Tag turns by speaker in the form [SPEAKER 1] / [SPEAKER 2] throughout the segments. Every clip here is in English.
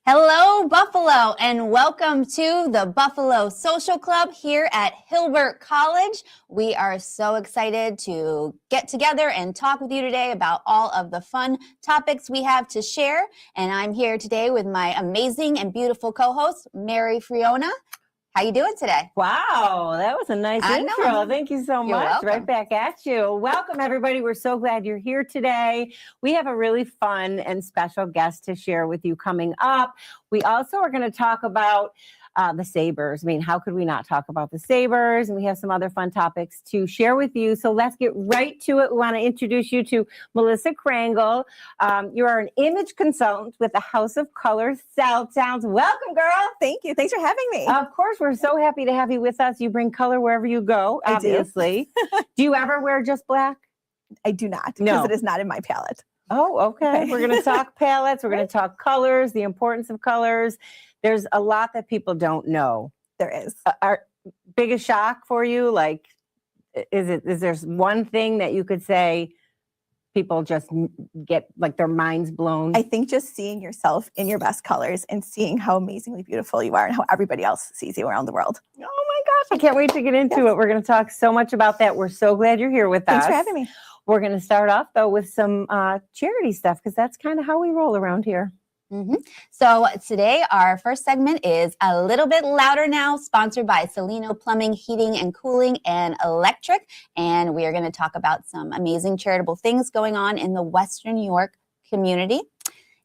[SPEAKER 1] Hello, Buffalo, and welcome to the Buffalo Social Club here at Hilbert College. We are so excited to get together and talk with you today about all of the fun topics we have to share. And I'm here today with my amazing and beautiful co-host, Mary Friona. How you doing today?
[SPEAKER 2] Wow, that was a nice intro. Thank you so much.
[SPEAKER 1] Welcome.
[SPEAKER 2] Right back at you. Welcome, everybody. We're so glad you're here today. We have a really fun and special guest to share with you coming up. We also are going to talk about the Sabres. I mean, how could we not talk about the Sabres? And we have some other fun topics to share with you. So let's get right to it. We want to introduce you to Melissa CRANGLE. You are an image consultant with the House of Colors South Towns. Welcome, girl.
[SPEAKER 3] Thank you. Thanks for having me.
[SPEAKER 2] Of course, we're so happy to have you with us. You bring color wherever you go, obviously. Do you ever wear just black?
[SPEAKER 3] I do not, because
[SPEAKER 2] No.
[SPEAKER 3] it is not in my palette.
[SPEAKER 2] Oh, okay. We're going to talk palettes. We're going to talk colors, the importance of colors. There's a lot that people don't know.
[SPEAKER 3] There is.
[SPEAKER 2] Our biggest shock for you, like, is there one thing that you could say people just get like their minds blown?
[SPEAKER 3] I think just seeing yourself in your best colors and seeing how amazingly beautiful you are and how everybody else sees you around the world.
[SPEAKER 2] Oh my gosh, I can't wait to get into it. We're going to talk so much about that. We're so glad you're here with us.
[SPEAKER 3] Thanks for having me.
[SPEAKER 2] We're going to start off, though, with some charity stuff, because that's kind of how we roll around here.
[SPEAKER 1] So today our first segment is A Little Bit Louder Now, sponsored by Celino Plumbing, Heating and Cooling and Electric. And we are going to talk about some amazing charitable things going on in the Western New York community.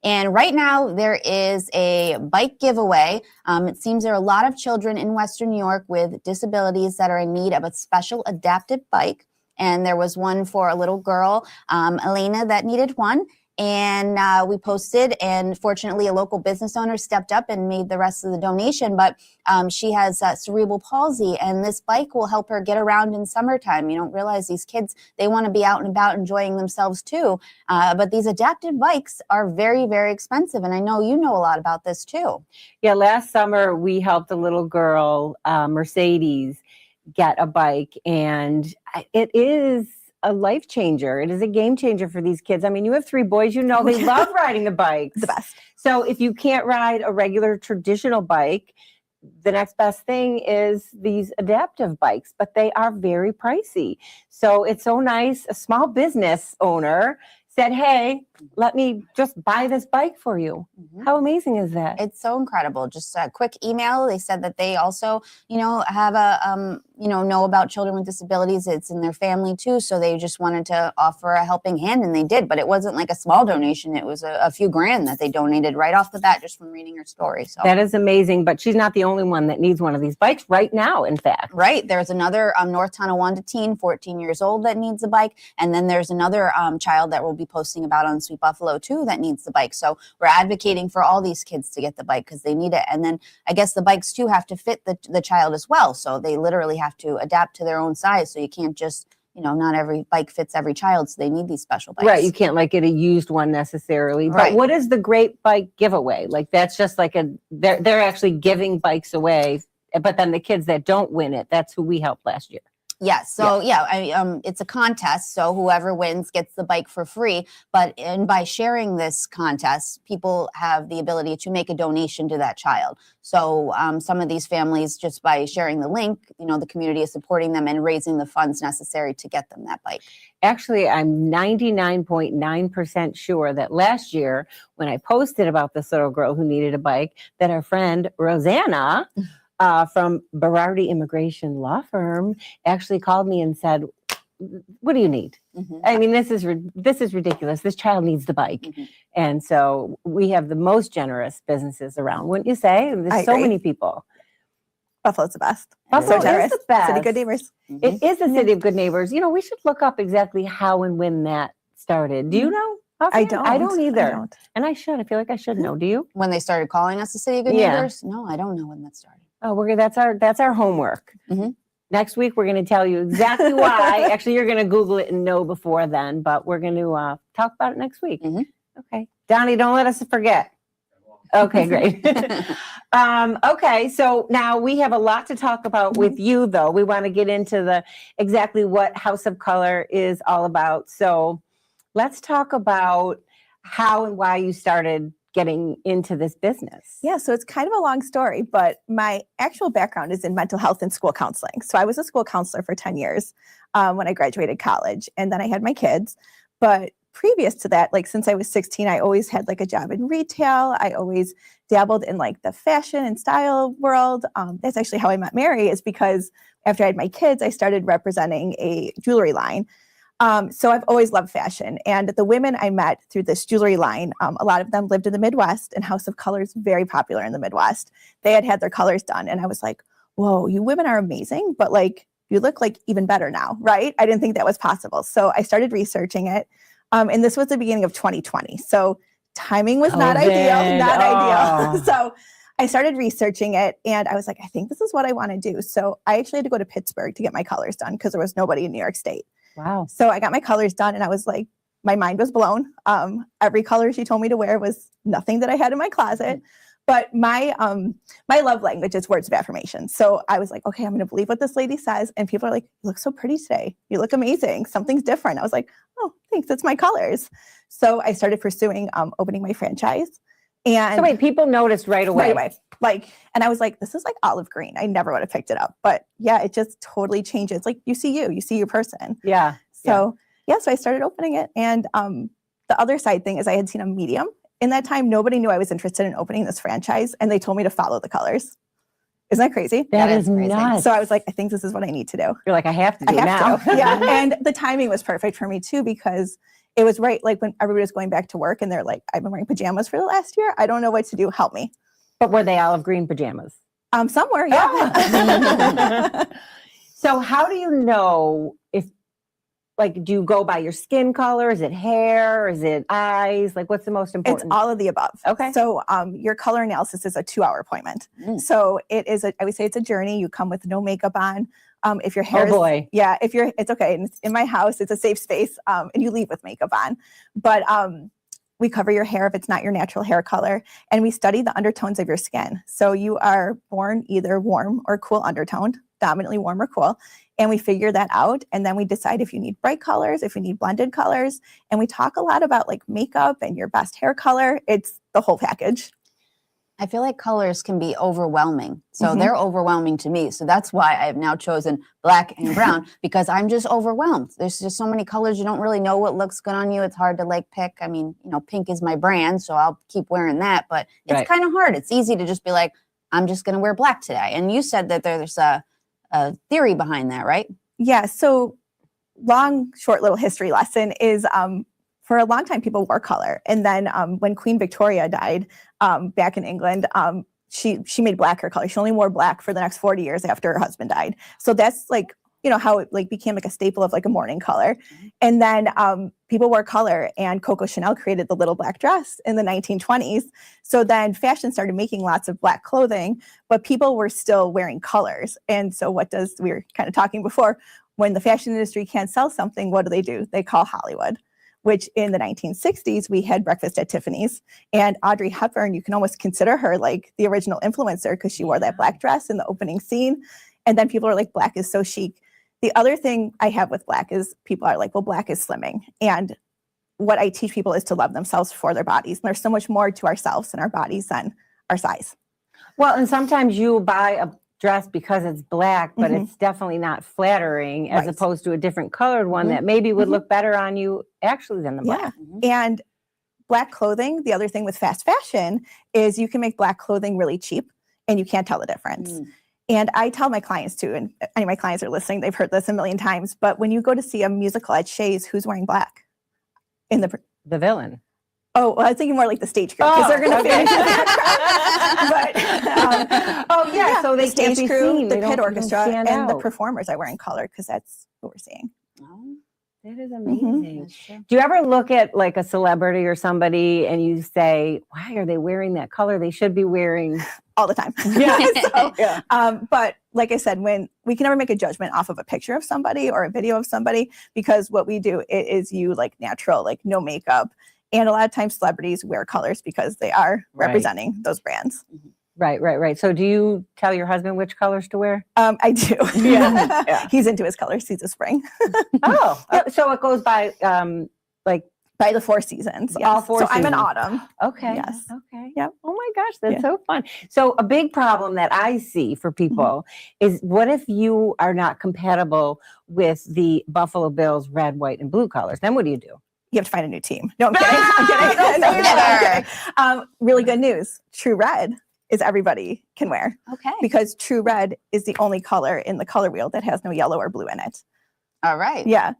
[SPEAKER 1] And right now there is a bike giveaway. It seems there are a lot of children in Western New York with disabilities that are in need of a special adaptive bike. And there was one for a little girl, Elena, that needed one. And we posted, and fortunately a local business owner stepped up and made the rest of the donation. But she has cerebral palsy, and this bike will help her get around in summertime. You don't realize these kids, they want to be out and about enjoying themselves too. But these adaptive bikes are very, very expensive. And I know you know a lot about this too.
[SPEAKER 2] Yeah, last summer we helped a little girl, Mercedes, get a bike, and it is a life changer. It is a game changer for these kids. I mean, you have 3 boys, you know, they love riding the bikes.
[SPEAKER 3] The best.
[SPEAKER 2] So if you can't ride a regular traditional bike, the next best thing is these adaptive bikes, but they are very pricey. So it's so nice. A small business owner said, hey, let me just buy this bike for you. How amazing is that?
[SPEAKER 1] It's so incredible. Just a quick email. They said that they also, you know, have a, know about children with disabilities. It's in their family too. So they just wanted to offer a helping hand, and they did. But it wasn't like a small donation. It was a few grand that they donated right off the bat just from reading her story. So
[SPEAKER 2] that is amazing. But she's not the only one that needs one of these bikes right now, in fact.
[SPEAKER 1] Right. There's another North Tonawanda teen, 14 years old, that needs a bike. And then there's another child that we'll be posting about on Sweet Buffalo too that needs the bike. So we're advocating for all these kids to get the bike because they need it. And then I guess the bikes too have to fit the child as well. So they literally have to adapt to their own size. So you can't just, not every bike fits every child. So they need these special bikes.
[SPEAKER 2] Right. You can't like get a used one necessarily. But
[SPEAKER 1] Right.
[SPEAKER 2] what is the Great Bike Giveaway? Like that's just like they're actually giving bikes away. But then the kids that don't win it, that's who we helped last year.
[SPEAKER 1] Yes. So it's a contest. So whoever wins gets the bike for free. But by sharing this contest, people have the ability to make a donation to that child. So some of these families, just by sharing the link, the community is supporting them and raising the funds necessary to get them that bike.
[SPEAKER 2] Actually, I'm 99.9% sure that last year when I posted about this little girl who needed a bike, that our friend Rosanna from Berardi Immigration Law Firm actually called me and said, what do you need? I mean, this is ridiculous. This child needs the bike. And so we have the most generous businesses around, wouldn't you say? There's so many people.
[SPEAKER 3] Buffalo's the best.
[SPEAKER 2] Buffalo is the best.
[SPEAKER 3] City of good neighbors.
[SPEAKER 2] It is a city of good neighbors. We should look up exactly how and when that started. Do you know?
[SPEAKER 3] I don't.
[SPEAKER 2] I don't either.
[SPEAKER 3] I don't.
[SPEAKER 2] And I should. I feel like I should know. Do you?
[SPEAKER 1] When they started calling us the City of Good Neighbors? No, I don't know when that started.
[SPEAKER 2] Oh, that's our homework. Next week, we're going to tell you exactly why. Actually, you're going to Google it and know before then, but we're going to talk about it next week. Okay. Donnie, don't let us forget. Okay, great. Okay, so now we have a lot to talk about with you, though. We want to get into exactly what House of Color is all about. So let's talk about how and why you started getting into this business.
[SPEAKER 3] Yeah, so it's kind of a long story, but my actual background is in mental health and school counseling. So I was a school counselor for 10 years when I graduated college, and then I had my kids. But previous to that, like since I was 16, I always had like a job in retail. I always dabbled in like the fashion and style world. That's actually how I met Mary, is because after I had my kids, I started representing a jewelry line. So I've always loved fashion, and the women I met through this jewelry line, a lot of them lived in the Midwest, and House of Color is very popular in the Midwest. They had their colors done, and I was like, whoa, you women are amazing, but like you look like even better now, right? I didn't think that was possible. So I started researching it, and this was the beginning of 2020. So timing was not ideal. So I started researching it, and I was like, I think this is what I want to do. So I actually had to go to Pittsburgh to get my colors done because there was nobody in New York State.
[SPEAKER 2] Wow.
[SPEAKER 3] So I got my colors done, and I was like, my mind was blown. Every color she told me to wear was nothing that I had in my closet. But my love language is words of affirmation. So I was like, okay, I'm going to believe what this lady says. And people are like, you look so pretty today. You look amazing. Something's different. I was like, oh, thanks. It's my colors. So I started pursuing opening my franchise. And
[SPEAKER 2] so wait, people noticed right away.
[SPEAKER 3] Right away. Like, and I was like, this is like olive green. I never would have picked it up. But yeah, it just totally changes. Like you see your person.
[SPEAKER 2] Yeah.
[SPEAKER 3] So so I started opening it. And the other side thing is I had seen a medium. In that time, nobody knew I was interested in opening this franchise. And they told me to follow the colors. Isn't that crazy?
[SPEAKER 2] That is crazy. Nuts.
[SPEAKER 3] So I was like, I think this is what I need to do.
[SPEAKER 2] You're like, I have to do it now.
[SPEAKER 3] Yeah. And the timing was perfect for me too, because it was right like when everybody was going back to work and they're like, I've been wearing pajamas for the last year. I don't know what to do. Help me.
[SPEAKER 2] But were they olive green pajamas?
[SPEAKER 3] Somewhere, yeah.
[SPEAKER 2] So how do you know if, like, do you go by your skin color? Is it hair? Is it eyes? Like, what's the most important?
[SPEAKER 3] It's all of the above.
[SPEAKER 2] Okay.
[SPEAKER 3] So your color analysis is a 2-hour appointment. So it is, I would say it's a journey. You come with no makeup on. If your hair it's okay. In my house, it's a safe space, and you leave with makeup on. But we cover your hair if it's not your natural hair color, and we study the undertones of your skin. So you are born either warm or cool undertoned, dominantly warm or cool, and we figure that out. And then we decide if you need bright colors, if you need blended colors, and we talk a lot about like makeup and your best hair color. It's the whole package.
[SPEAKER 1] I feel like colors can be overwhelming. So they're overwhelming to me. So that's why I have now chosen black and brown, because I'm just overwhelmed. There's just so many colors. You don't really know what looks good on you. It's hard to like pick. I mean, pink is my brand, so I'll keep wearing that. But it's kind of hard. It's easy to just be like, I'm just going to wear black today. And you said that there's a theory behind that, right?
[SPEAKER 3] Yeah. So short little history lesson is for a long time, people wore color. And then when Queen Victoria died back in England, she made black her color. She only wore black for the next 40 years after her husband died. So that's like, how it like became like a staple of like a mourning color. And then people wore color, and Coco Chanel created the little black dress in the 1920s. So then fashion started making lots of black clothing, but people were still wearing colors. And so we were kind of talking before, when the fashion industry can't sell something, what do? They call Hollywood. Which in the 1960s, we had Breakfast at Tiffany's, and Audrey Hepburn, you can almost consider her like the original influencer because she wore that black dress in the opening scene. And then people are like, black is so chic. The other thing I have with black is people are like, well, black is slimming. And what I teach people is to love themselves for their bodies. And there's so much more to ourselves and our bodies than our size.
[SPEAKER 2] Well, and sometimes you buy a dress because it's black, but it's definitely not flattering as opposed to a different colored one that maybe would look better on you actually than the black.
[SPEAKER 3] And black clothing, the other thing with fast fashion is you can make black clothing really cheap and you can't tell the difference. And I tell my clients too, and any of my clients are listening, they've heard this a million times, but when you go to see a musical at Shea's, who's wearing black? In the
[SPEAKER 2] villain.
[SPEAKER 3] Oh, well, I was thinking more like the stage crew, because they're going to finish but
[SPEAKER 2] so they
[SPEAKER 3] the stage crew, the pit orchestra, and the
[SPEAKER 2] out.
[SPEAKER 3] Performers are wearing color because that's what we're seeing.
[SPEAKER 2] Oh, that is amazing. Do you ever look at like a celebrity or somebody and you say, why are they wearing that color? They should be wearing
[SPEAKER 3] all the time. But like I said, when we can never make a judgment off of a picture of somebody or a video of somebody, because what we do is you like natural, like no makeup. And a lot of times celebrities wear colors because they are
[SPEAKER 2] Right.
[SPEAKER 3] representing those brands.
[SPEAKER 2] Right. So do you tell your husband which colors to wear?
[SPEAKER 3] I do.
[SPEAKER 2] Yeah.
[SPEAKER 3] He's into his colors. He's a spring.
[SPEAKER 2] So it goes by like
[SPEAKER 3] By the 4 seasons. Yes.
[SPEAKER 2] all 4
[SPEAKER 3] so I'm an
[SPEAKER 2] seasons.
[SPEAKER 3] autumn.
[SPEAKER 2] Okay.
[SPEAKER 3] Yes.
[SPEAKER 2] Okay.
[SPEAKER 3] Yep.
[SPEAKER 2] Oh my gosh, that's
[SPEAKER 3] Yeah.
[SPEAKER 2] so fun. So a big problem that I see for people is, what if you are not compatible with the Buffalo Bills red, white, and blue colors? Then what do you do?
[SPEAKER 3] You have to find a new team. No, I'm kidding. I'm kidding.
[SPEAKER 2] Don't
[SPEAKER 3] No,
[SPEAKER 2] say
[SPEAKER 3] I'm
[SPEAKER 1] that.
[SPEAKER 3] kidding. Really good news. True red is everybody can wear,
[SPEAKER 1] Okay.
[SPEAKER 3] because true red is the only color in the color wheel that has no yellow or blue in it.
[SPEAKER 1] All right.
[SPEAKER 3] Yeah.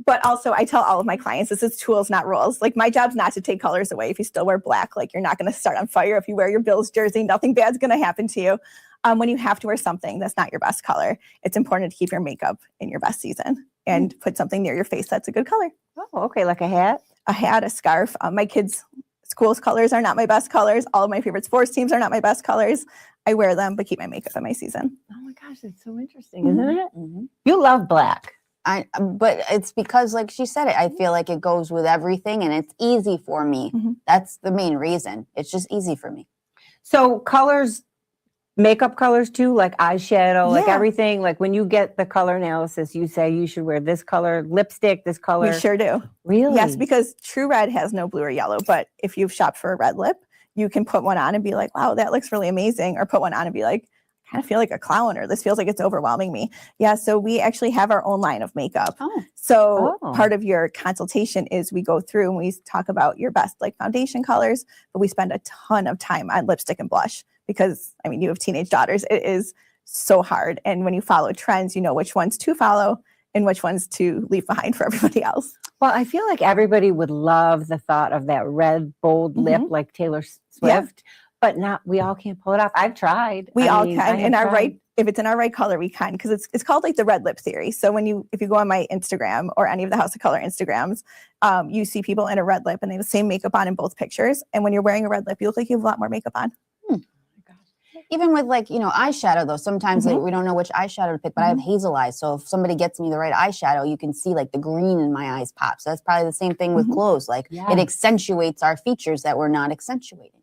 [SPEAKER 3] But also, I tell all of my clients, this is tools, not rules. Like, my job's not to take colors away. If you still wear black, like, you're not going to start on fire. If you wear your Bills jersey, nothing bad's going to happen to you. When you have to wear something that's not your best color, it's important to keep your makeup in your best season and put something near your face that's a good color.
[SPEAKER 2] Oh, okay, like a hat.
[SPEAKER 3] A hat, a scarf. My kids' school's colors are not my best colors. All of my favorite sports teams are not my best colors. I wear them, but keep my makeup in my season.
[SPEAKER 2] Oh my gosh, that's so interesting, isn't it?
[SPEAKER 1] Mhm.
[SPEAKER 2] You love black.
[SPEAKER 1] But it's because, like she said, I feel like it goes with everything, and it's easy for me.
[SPEAKER 3] Mhm.
[SPEAKER 1] That's the main reason. It's just easy for me.
[SPEAKER 2] So colors, makeup colors too, like eyeshadow, like
[SPEAKER 3] Yeah.
[SPEAKER 2] everything. Like when you get the color analysis, you say you should wear this color lipstick, this color.
[SPEAKER 3] We sure do.
[SPEAKER 2] Really?
[SPEAKER 3] Yes, because true red has no blue or yellow. But if you've shopped for a red lip, you can put one on and be like, wow, that looks really amazing. Or put one on and be like, I kind of feel like a clown, or this feels like it's overwhelming me. Yeah, so we actually have our own line of makeup.
[SPEAKER 1] Oh.
[SPEAKER 3] So
[SPEAKER 2] Oh.
[SPEAKER 3] part of your consultation is we go through and we talk about your best like foundation colors, but we spend a ton of time on lipstick and blush because, I mean, you have teenage daughters. It is so hard. And when you follow trends, you know which ones to follow and which ones to leave behind for everybody else.
[SPEAKER 2] Well, I feel like everybody would love the thought of that red, bold lip like Taylor Swift, but not, we all can't pull it off. I've tried.
[SPEAKER 3] We
[SPEAKER 2] I
[SPEAKER 3] all
[SPEAKER 2] mean,
[SPEAKER 3] can.
[SPEAKER 2] I have
[SPEAKER 3] In our
[SPEAKER 2] tried.
[SPEAKER 3] right, if it's in our right color, we can, because it's called like the red lip theory. So if you go on my Instagram or any of the House of Color Instagrams, you see people in a red lip and they have the same makeup on in both pictures. And when you're wearing a red lip, you look like you have a lot more makeup on.
[SPEAKER 1] Even with like, eyeshadow though, sometimes like, we don't know which eyeshadow to pick, but I have hazel eyes. So if somebody gets me the right eyeshadow, you can see like the green in my eyes pop. So that's probably the same thing with clothes. Like
[SPEAKER 2] Yeah.
[SPEAKER 1] it accentuates our features that we're not accentuating.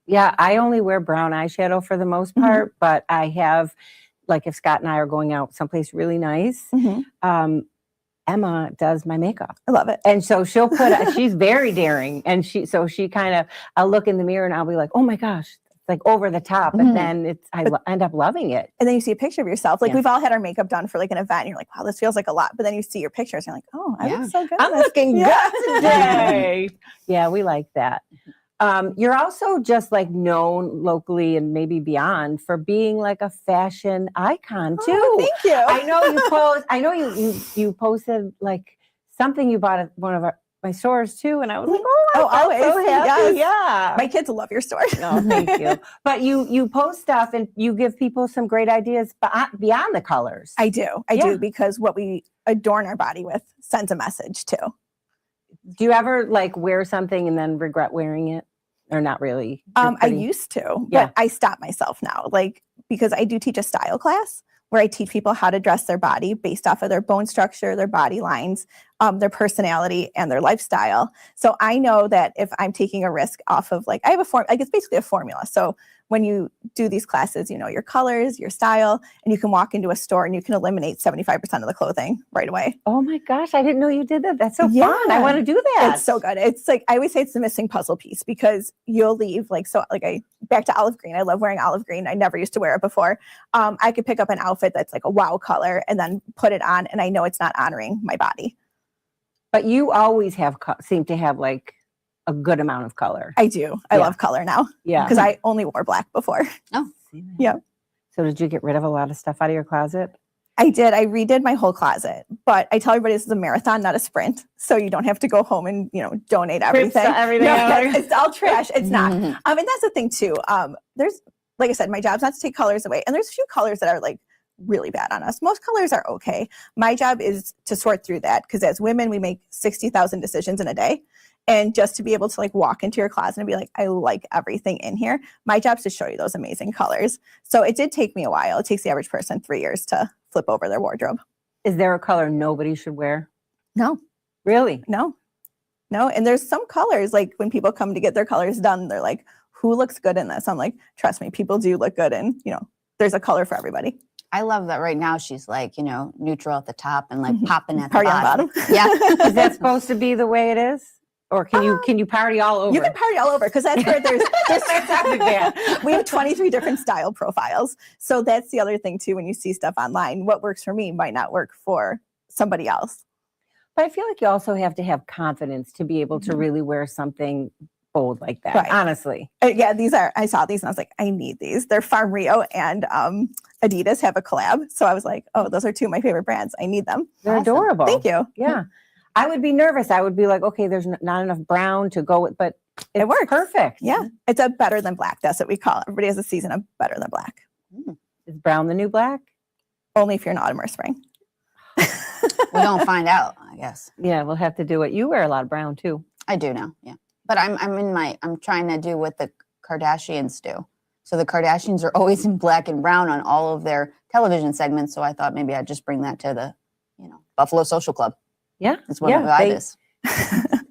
[SPEAKER 2] Yeah, I only wear brown eyeshadow for the most part, but I have, like if Scott and I are going out someplace really nice, Emma does my makeup.
[SPEAKER 3] I love it.
[SPEAKER 2] And so she'll she's very daring. And she kind of, I'll look in the mirror and I'll be like, oh my gosh, it's like over the top. But then I end up loving it.
[SPEAKER 3] And then you see a picture of yourself. Like
[SPEAKER 2] Yeah.
[SPEAKER 3] we've all had our makeup done for like an event and you're like, wow, this feels like a lot. But then you see your pictures and you're like, oh, I look so good.
[SPEAKER 2] I'm looking
[SPEAKER 3] Yeah.
[SPEAKER 2] good today. Yeah, we like that. You're also just like known locally and maybe beyond for being like a fashion icon too.
[SPEAKER 3] Oh, thank you.
[SPEAKER 2] I know you posted like something you bought at one of my stores too, and I was like, I felt so
[SPEAKER 3] always.
[SPEAKER 2] happy.
[SPEAKER 3] Yes.
[SPEAKER 2] Yeah.
[SPEAKER 3] My kids love your store.
[SPEAKER 2] No, thank you. But you post stuff and you give people some great ideas beyond the colors.
[SPEAKER 3] I do because what we adorn our body with sends a message too.
[SPEAKER 2] Do you ever like wear something and then regret wearing it, or not really?
[SPEAKER 3] I used to, but I stopped myself now, like, because I do teach a style class where I teach people how to dress their body based off of their bone structure, their body lines, their personality, and their lifestyle. So I know that if I'm taking a risk off of like, I have it's basically a formula. So when you do these classes, you know your colors, your style, and you can walk into a store and you can eliminate 75% of the clothing right away.
[SPEAKER 2] Oh my gosh, I didn't know you did that. That's so fun. I want to do that.
[SPEAKER 3] It's so good. It's like, I always say it's the missing puzzle piece because you'll leave back to olive green. I love wearing olive green. I never used to wear it before. I could pick up an outfit that's like a wow color and then put it on and I know it's not honoring my body.
[SPEAKER 2] But you always seem to have like a good amount of color.
[SPEAKER 3] I do. I love color now.
[SPEAKER 2] Yeah.
[SPEAKER 3] Because I only wore black before.
[SPEAKER 1] Oh,
[SPEAKER 3] yeah.
[SPEAKER 2] So did you get rid of a lot of stuff out of your closet?
[SPEAKER 3] I did. I redid my whole closet. But I tell everybody this is a marathon, not a sprint. So you don't have to go home and, donate everything. It's all trash. It's not. And that's the thing too. There's, like I said, my job's not to take colors away. And there's a few colors that are like really bad on us. Most colors are okay. My job is to sort through that because as women, we make 60,000 decisions in a day. And just to be able to like walk into your closet and be like, I like everything in here. My job is to show you those amazing colors. So it did take me a while. It takes the average person 3 years to flip over their wardrobe.
[SPEAKER 2] Is there a color nobody should wear?
[SPEAKER 3] No,
[SPEAKER 2] Really?
[SPEAKER 3] no. No, and there's some colors, like when people come to get their colors done, they're like, who looks good in this? I'm like, trust me, people do look good. And, there's a color for everybody.
[SPEAKER 1] I love that right now she's like, neutral at the top and like popping at the
[SPEAKER 3] Party on
[SPEAKER 1] bottom.
[SPEAKER 3] the bottom.
[SPEAKER 1] Yeah.
[SPEAKER 2] Is that supposed to be the way it is? Or can you party all over?
[SPEAKER 3] You can party all over because that's where there's
[SPEAKER 2] That sounded bad.
[SPEAKER 3] we have 23 different style profiles. So that's the other thing too, when you see stuff online, what works for me might not work for somebody else.
[SPEAKER 2] But I feel like you also have to have confidence to be able to really wear something bold like that.
[SPEAKER 3] Right.
[SPEAKER 2] Honestly.
[SPEAKER 3] Yeah, I saw these and I was like, I need these. They're Farm Rio and Adidas have a collab. So I was like, oh, those are two of my favorite brands. I need them.
[SPEAKER 2] They're
[SPEAKER 1] Awesome.
[SPEAKER 2] adorable.
[SPEAKER 3] Thank you.
[SPEAKER 2] Yeah. I would be nervous. I would be like, okay, there's not enough brown to go with, but
[SPEAKER 3] It works.
[SPEAKER 2] Perfect.
[SPEAKER 3] Yeah. It's a better than black. That's what we call it. Everybody has a season of better than black.
[SPEAKER 2] Is brown the new black?
[SPEAKER 3] Only if you're in autumn or spring.
[SPEAKER 1] We don't find out, I guess.
[SPEAKER 2] Yeah, we'll have to do it. You wear a lot of brown too.
[SPEAKER 1] I do now. Yeah. But I'm trying to do what the Kardashians do. So the Kardashians are always in black and brown on all of their television segments. So I thought maybe I'd just bring that to the, Buffalo Social Club.
[SPEAKER 2] Yeah.
[SPEAKER 1] That's what I is.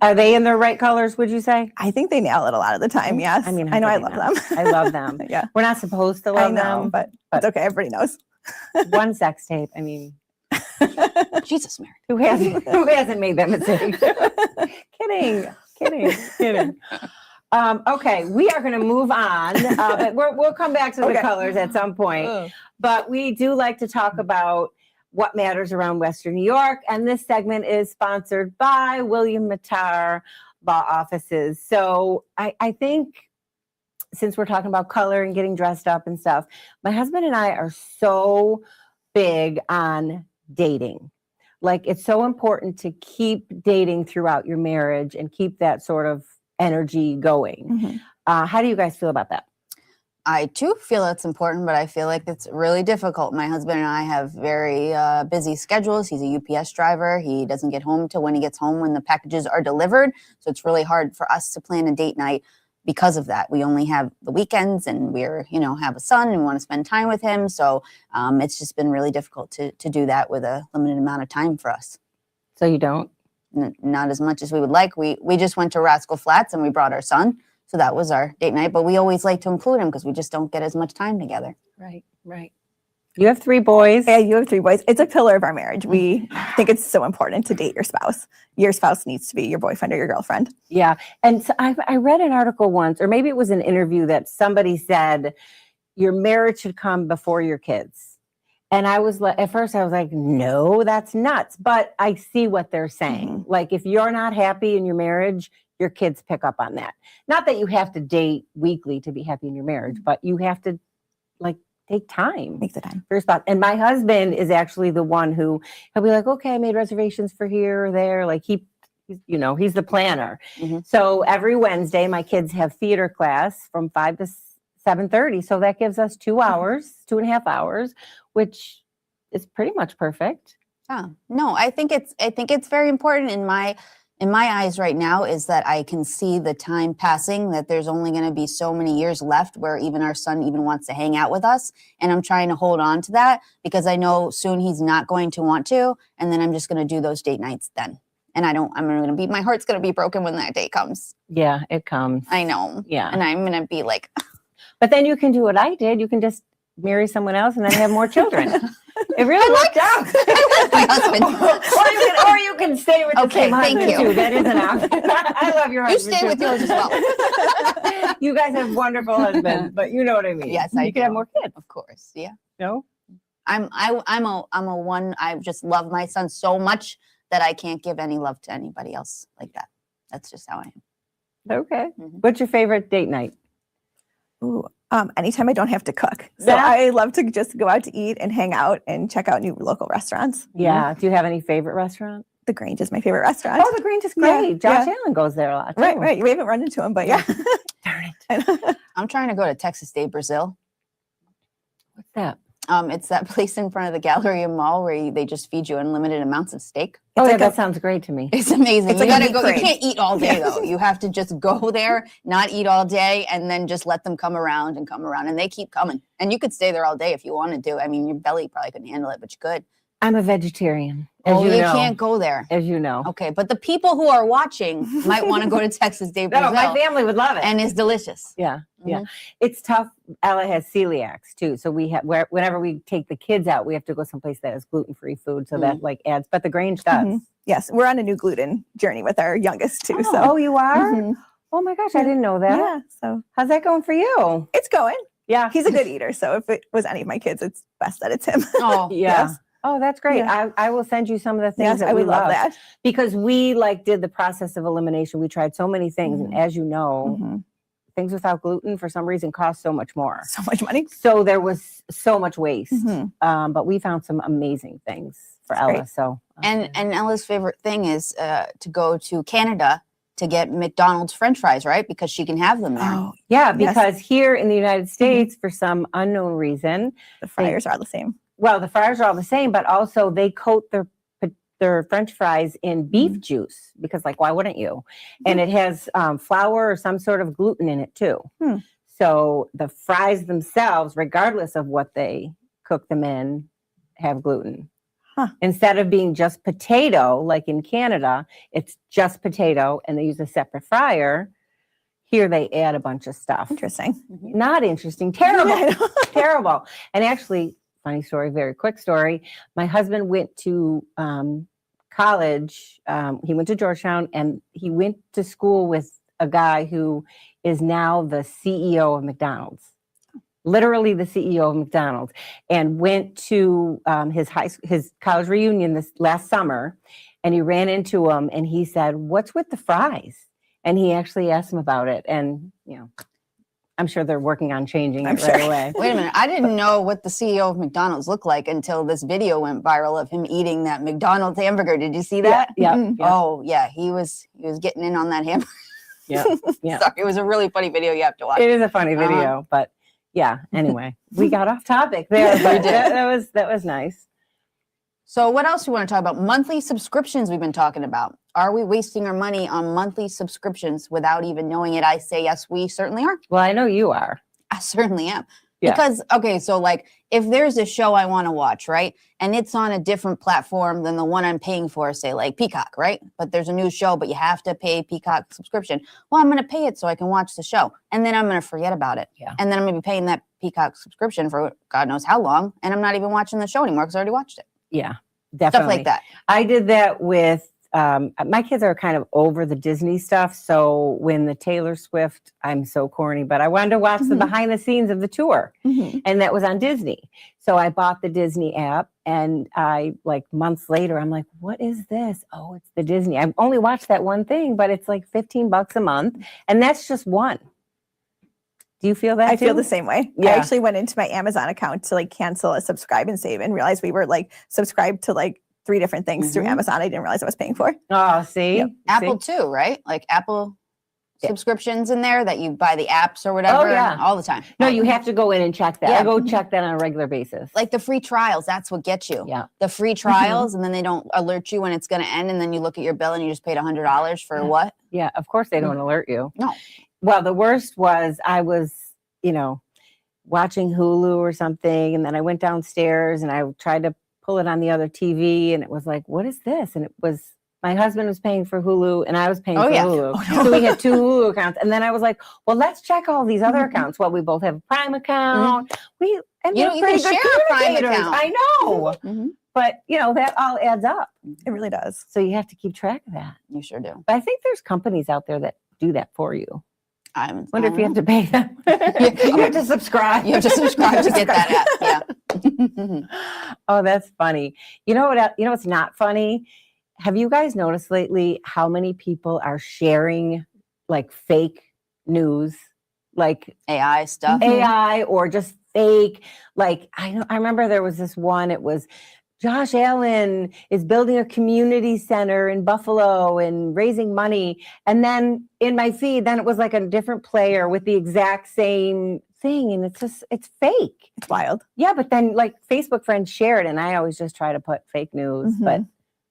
[SPEAKER 2] Are they in their right colors, would you say?
[SPEAKER 3] I think they nail it a lot of the time. Yes.
[SPEAKER 2] I mean,
[SPEAKER 3] I know I
[SPEAKER 2] how could
[SPEAKER 3] love
[SPEAKER 2] they
[SPEAKER 3] them.
[SPEAKER 2] not? I love them.
[SPEAKER 3] Yeah.
[SPEAKER 2] We're not supposed to
[SPEAKER 3] I
[SPEAKER 2] love
[SPEAKER 3] know,
[SPEAKER 2] them.
[SPEAKER 3] but it's okay. Everybody knows.
[SPEAKER 2] One sex tape. I mean,
[SPEAKER 1] Jesus, Mary.
[SPEAKER 2] who hasn't made that mistake? Kidding. Okay, we are going to move on, but we'll come back to the colors at some point. But we do like to talk about what matters around Western New York, and this segment is sponsored by William Mattar Law Offices. So I think since we're talking about color and getting dressed up and stuff, my husband and I are so big on dating. Like, it's so important to keep dating throughout your marriage and keep that sort of energy going. How do you guys feel about that?
[SPEAKER 1] I too feel it's important, but I feel like it's really difficult. My husband and I have very busy schedules. He's a UPS driver. He doesn't get home till when he gets home when the packages are delivered. So it's really hard for us to plan a date night because of that. We only have the weekends and we're, have a son and want to spend time with him. So it's just been really difficult to do that with a limited amount of time for us.
[SPEAKER 2] So you don't?
[SPEAKER 1] Not as much as we would like. We just went to Rascal Flats and we brought our son. So that was our date night, but we always like to include him because we just don't get as much time together.
[SPEAKER 2] Right. You have 3 boys.
[SPEAKER 3] Yeah, you have 3 boys. It's a pillar of our marriage. We think it's so important to date your spouse. Your spouse needs to be your boyfriend or your girlfriend.
[SPEAKER 2] Yeah. And so I read an article once, or maybe it was an interview, that somebody said your marriage should come before your kids. And I was like, at first I was like, no, that's nuts. But I see what they're saying. Like, if you're not happy in your marriage, your kids pick up on that. Not that you have to date weekly to be happy in your marriage, but you have to take time.
[SPEAKER 3] Make the time.
[SPEAKER 2] For your spouse. And my husband is actually the one who, he'll be like, okay, I made reservations for here or there. Like he's the planner. So every Wednesday, my kids have theater class from 5 to 7:30. So that gives us 2 hours, 2.5 hours, which is pretty much perfect.
[SPEAKER 1] No, I think it's very important in my eyes right now is that I can see the time passing, that there's only going to be so many years left where even our son even wants to hang out with us. And I'm trying to hold on to that because I know soon he's not going to want to. And then I'm just going to do those date nights then. And my heart's going to be broken when that day comes.
[SPEAKER 2] Yeah, it comes.
[SPEAKER 1] I know.
[SPEAKER 2] Yeah.
[SPEAKER 1] And I'm going to be like,
[SPEAKER 2] but then you can do what I did. You can just marry someone else and then have more children. It really worked out.
[SPEAKER 1] my husband.
[SPEAKER 2] or you can stay with the same
[SPEAKER 1] thank
[SPEAKER 2] husband
[SPEAKER 1] you.
[SPEAKER 2] too. That is an option. I love your
[SPEAKER 1] You
[SPEAKER 2] husband.
[SPEAKER 1] stay with yours as well.
[SPEAKER 2] You guys have wonderful husbands, but you know what I mean.
[SPEAKER 1] Yes,
[SPEAKER 2] you can have more kids.
[SPEAKER 1] Of course, yeah.
[SPEAKER 2] No,
[SPEAKER 1] I'm a one. I just love my son so much that I can't give any love to anybody else like that. That's just how I am.
[SPEAKER 2] Okay. What's your favorite date night?
[SPEAKER 3] Ooh, anytime I don't have to cook. So
[SPEAKER 2] Yeah.
[SPEAKER 3] I love to just go out to eat and hang out and check out new local restaurants.
[SPEAKER 2] Yeah. Do you have any favorite restaurant?
[SPEAKER 3] The Grange is my favorite restaurant.
[SPEAKER 2] Oh, the Grange is great. Josh Allen goes there a lot. Too.
[SPEAKER 3] Right. We haven't run into him, but yeah.
[SPEAKER 2] Darn it.
[SPEAKER 1] I'm trying to go to Texas Day Brazil.
[SPEAKER 2] What's that?
[SPEAKER 1] It's that place in front of the Galleria Mall where they just feed you unlimited amounts of steak.
[SPEAKER 2] Oh,
[SPEAKER 3] It's
[SPEAKER 2] yeah,
[SPEAKER 3] like
[SPEAKER 2] that sounds great to me.
[SPEAKER 1] It's amazing.
[SPEAKER 3] It's
[SPEAKER 1] You
[SPEAKER 3] like a
[SPEAKER 1] gotta
[SPEAKER 3] meat
[SPEAKER 1] go. You
[SPEAKER 3] parade.
[SPEAKER 1] can't eat all day
[SPEAKER 3] Yeah.
[SPEAKER 1] though. You have to just go there, not eat all day, and then just let them come around. And they keep coming. And you could stay there all day if you wanted to. I mean, your belly probably couldn't handle it, but you could.
[SPEAKER 2] I'm a vegetarian. As
[SPEAKER 1] Oh,
[SPEAKER 2] you
[SPEAKER 1] you
[SPEAKER 2] know.
[SPEAKER 1] can't go there.
[SPEAKER 2] As you know.
[SPEAKER 1] Okay, but the people who are watching might want to go to Texas Day
[SPEAKER 2] No,
[SPEAKER 1] Brazil,
[SPEAKER 2] my family would love it.
[SPEAKER 1] and it's delicious.
[SPEAKER 2] Yeah, yeah.
[SPEAKER 1] Mhm.
[SPEAKER 2] It's tough. Ella has celiacs too, so we have whenever we take the kids out, we have to go someplace that has gluten-free food, so that like adds. But the Grange does.
[SPEAKER 3] Mhm. Yes, we're on a new gluten journey with our youngest too. So
[SPEAKER 2] Oh, you are?
[SPEAKER 3] Mhm.
[SPEAKER 2] Oh my gosh, I didn't know that.
[SPEAKER 3] Yeah, so
[SPEAKER 2] How's that going for you?
[SPEAKER 3] it's going.
[SPEAKER 2] Yeah,
[SPEAKER 3] He's a good eater, so if it was any of my kids, it's best that it's him.
[SPEAKER 1] Oh,
[SPEAKER 2] yeah.
[SPEAKER 3] Yes.
[SPEAKER 2] Oh, that's great.
[SPEAKER 3] Yeah.
[SPEAKER 2] I will send you some of the things
[SPEAKER 3] Yes,
[SPEAKER 2] that
[SPEAKER 3] I
[SPEAKER 2] we
[SPEAKER 3] would love that.
[SPEAKER 2] because we like did the process of elimination. We tried so many things, and as you know,
[SPEAKER 3] Mhm.
[SPEAKER 2] things without gluten for some reason cost so much more.
[SPEAKER 3] So much money.
[SPEAKER 2] So there was so much waste,
[SPEAKER 3] Mhm.
[SPEAKER 2] but we found some amazing things for
[SPEAKER 3] That's
[SPEAKER 2] Ella.
[SPEAKER 3] great.
[SPEAKER 2] So
[SPEAKER 1] and Ella's favorite thing is to go to Canada to get McDonald's French fries, right? Because she can have them there.
[SPEAKER 3] Oh,
[SPEAKER 2] yeah,
[SPEAKER 3] Yes.
[SPEAKER 2] because here in the United States, for some unknown reason,
[SPEAKER 3] the fryers are the same.
[SPEAKER 2] well, the fries are all the same, but also they coat their French fries in beef juice because, like, why wouldn't you? And it has flour or some sort of gluten in it too.
[SPEAKER 3] Hmm.
[SPEAKER 2] So the fries themselves, regardless of what they cook them in, have gluten.
[SPEAKER 3] Huh.
[SPEAKER 2] Instead of being just potato, like in Canada, it's just potato and they use a separate fryer. Here they add a bunch of stuff.
[SPEAKER 3] Interesting.
[SPEAKER 2] Not interesting. Terrible.
[SPEAKER 3] Yeah, I know.
[SPEAKER 2] Terrible. And actually, funny story, very quick story. My husband went to college. He went to Georgetown and he went to school with a guy who is now the CEO of McDonald's. Literally the CEO of McDonald's, and went to his college reunion this last summer, and he ran into him, and he said, "What's with the fries?" And he actually asked him about it, and I'm sure they're working on changing it right away.
[SPEAKER 1] Wait a minute. I didn't know what the CEO of McDonald's looked like until this video went viral of him eating that McDonald's hamburger. Did you see that?
[SPEAKER 2] Yeah.
[SPEAKER 1] Oh, yeah. He was getting in on that hamburger.
[SPEAKER 2] Yeah.
[SPEAKER 1] Sorry, it was a really funny video you have to watch.
[SPEAKER 2] It is a funny video, but yeah. Anyway, we got off topic there, but that was nice.
[SPEAKER 1] So what else do you want to talk about? Monthly subscriptions we've been talking about. Are we wasting our money on monthly subscriptions without even knowing it? I say yes, we certainly are.
[SPEAKER 2] Well, I know you are.
[SPEAKER 1] I certainly am.
[SPEAKER 2] Yeah.
[SPEAKER 1] Because, okay, so like if there's a show I want to watch, right? And it's on a different platform than the one I'm paying for, say like Peacock, right? But there's a new show, but you have to pay Peacock subscription. Well, I'm going to pay it so I can watch the show. And then I'm going to forget about it.
[SPEAKER 2] Yeah.
[SPEAKER 1] And then I'm going to be paying that Peacock subscription for God knows how long. And I'm not even watching the show anymore because I already watched it.
[SPEAKER 2] Yeah, definitely.
[SPEAKER 1] Stuff like that.
[SPEAKER 2] I did that with my kids are kind of over the Disney stuff. So when the Taylor Swift, I'm so corny, but I wanted to watch the behind the scenes of the tour, and that was on Disney. So I bought the Disney app, and I like months later, I'm like, what is this? Oh, it's the Disney. I've only watched that one thing, but it's like $15 a month, and that's just one. Do you feel that?
[SPEAKER 3] I feel the same way.
[SPEAKER 2] Yeah.
[SPEAKER 3] I actually went into my Amazon account to like cancel a subscribe and save and realized we were like subscribed to like 3 different things through Amazon. I didn't realize I was paying for.
[SPEAKER 2] Oh, see?
[SPEAKER 3] Yep.
[SPEAKER 1] Apple too, right? Like Apple subscriptions in there that you buy the apps or whatever all the time.
[SPEAKER 2] No, you have to go in and check that.
[SPEAKER 1] Yeah.
[SPEAKER 2] I go check that on a regular basis.
[SPEAKER 1] Like the free trials, that's what gets you.
[SPEAKER 2] Yeah.
[SPEAKER 1] The free trials, and then they don't alert you when it's going to end, and then you look at your bill and you just paid $100 for what?
[SPEAKER 2] Yeah, of course they don't alert you.
[SPEAKER 1] No.
[SPEAKER 2] Well, the worst was I was, watching Hulu or something, and then I went downstairs and I tried to pull it on the other TV, and it was like, what is this? And it was, my husband was paying for Hulu and I was paying for Hulu. So we had 2 Hulu accounts. And then I was like, well, let's check all these other accounts. Well, we both have a Prime account.
[SPEAKER 1] You can share a Prime account.
[SPEAKER 2] I know. But, that all adds up.
[SPEAKER 3] It really does.
[SPEAKER 2] So you have to keep track of that.
[SPEAKER 1] You sure do.
[SPEAKER 2] But I think there's companies out there that do that for you.
[SPEAKER 1] I
[SPEAKER 2] wonder if you have to pay them. You have to subscribe.
[SPEAKER 1] You have to subscribe to get that app. Yeah.
[SPEAKER 2] Oh, that's funny. You know what? You know what's not funny? Have you guys noticed lately how many people are sharing like fake news, like
[SPEAKER 1] AI stuff,
[SPEAKER 2] AI or just fake? Like I remember there was this one. It was Josh Allen is building a community center in Buffalo and raising money. And then in my feed, then it was like a different player with the exact same thing. And it's fake.
[SPEAKER 3] It's wild.
[SPEAKER 2] Yeah. But then like Facebook friends share it. And I always just try to put fake news, but